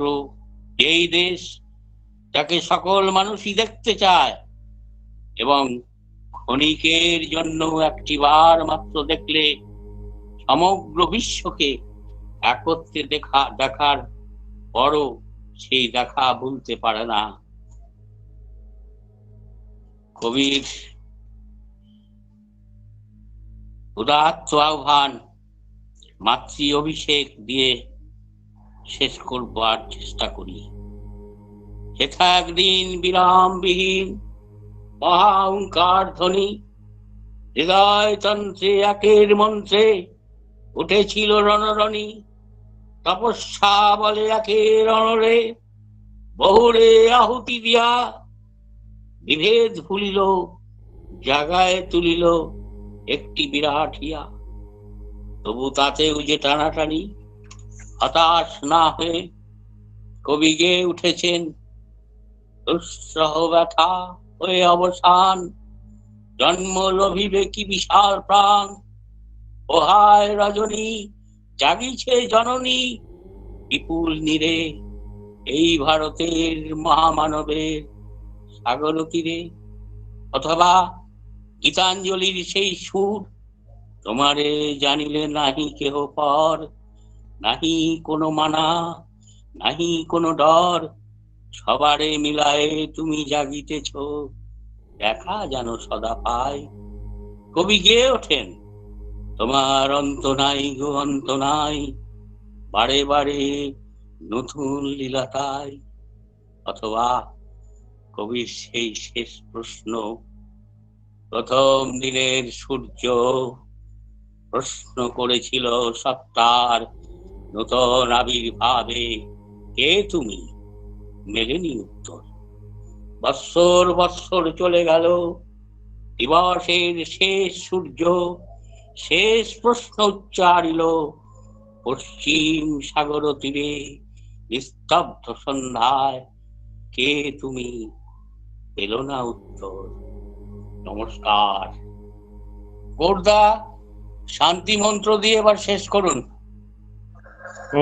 এই দেশ যাকে সকল মানুষই দেখতে চায় এবং ক্ষণিকের জন্য একটিবার মাত্র দেখলে সমগ্র বিশ্বকে একত্রে দেখার বড় সেই দেখা ভুলতে পারে না। কবির উদাত্ত আহ্বান মাতৃ অভিষেক দিয়ে শেষ করবার চেষ্টা করি। সেথা একদিন বিরামবিহীন মহাঙ্কার ধ্বনি, হৃদয় তন্ত্রে একের মন্ত্রে উঠেছিল রণরণী, তপস্যা বলে একের অনরে বহুরে আহুতি দিয়া, বিভেদ ভুলিল জাগায় তুলিল একটি বিরাট হিয়া। তবু তাতেও যে টানাটানি, হতাশ না হয়ে কবি গেয়ে উঠেছেন দুঃসহ ব্যথা হয়ে অবসান, জন্ম লভিবে কি বিশাল প্রাণ, ওহায় রজনী জাগিছে জননী, বিপুল নীরে এই ভারতের মহামানবের সাগর তীরে। অথবা গীতাঞ্জলির সেই সুর, তোমারে জানিলে নাহি কেহ পর, নাহি কোনো মানা নাহি কোনো ডর, সবারে মিলায়ে তুমি জাগিতেছ, দেখা যেন সদা পায়। কবি গেয়ে ওঠেন, তোমার অন্ত নাই গো অন্ত নাই, বারে বারে নতুন লীলা তাই। অথবা কবির সেই শেষ প্রশ্ন, প্রথম দিনের সূর্য প্রশ্ন করেছিল সত্তার নূতন আবির্ভাবে, কে তুমি? মেলেনি উত্তর। বৎসর বৎসর চলে গেল, দিবসের শেষ সূর্য শেষ প্রশ্ন উচ্চারিল, পশ্চিম সাগর তীরে নিস্তব্ধ সন্ধ্যায়, কে তুমি? পেল না উত্তর। নমস্কার। গোর্দা শান্তি মন্ত্র দিয়ে এবার শেষ করুন।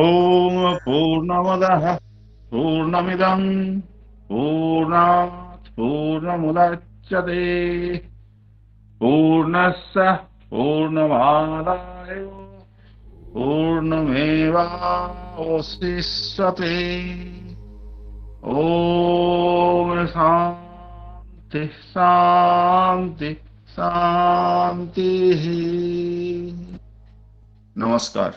ওম পূর্ণমদঃ পূর্ণমিদং পূর্ণাৎ পূর্ণমুদচ্যতে পূর্ণস্য পূর্ণমাদায় পূর্ণমেবাবশিষ্যতে। ওম শান্তি শান্তি শান্তি। নমস্কার।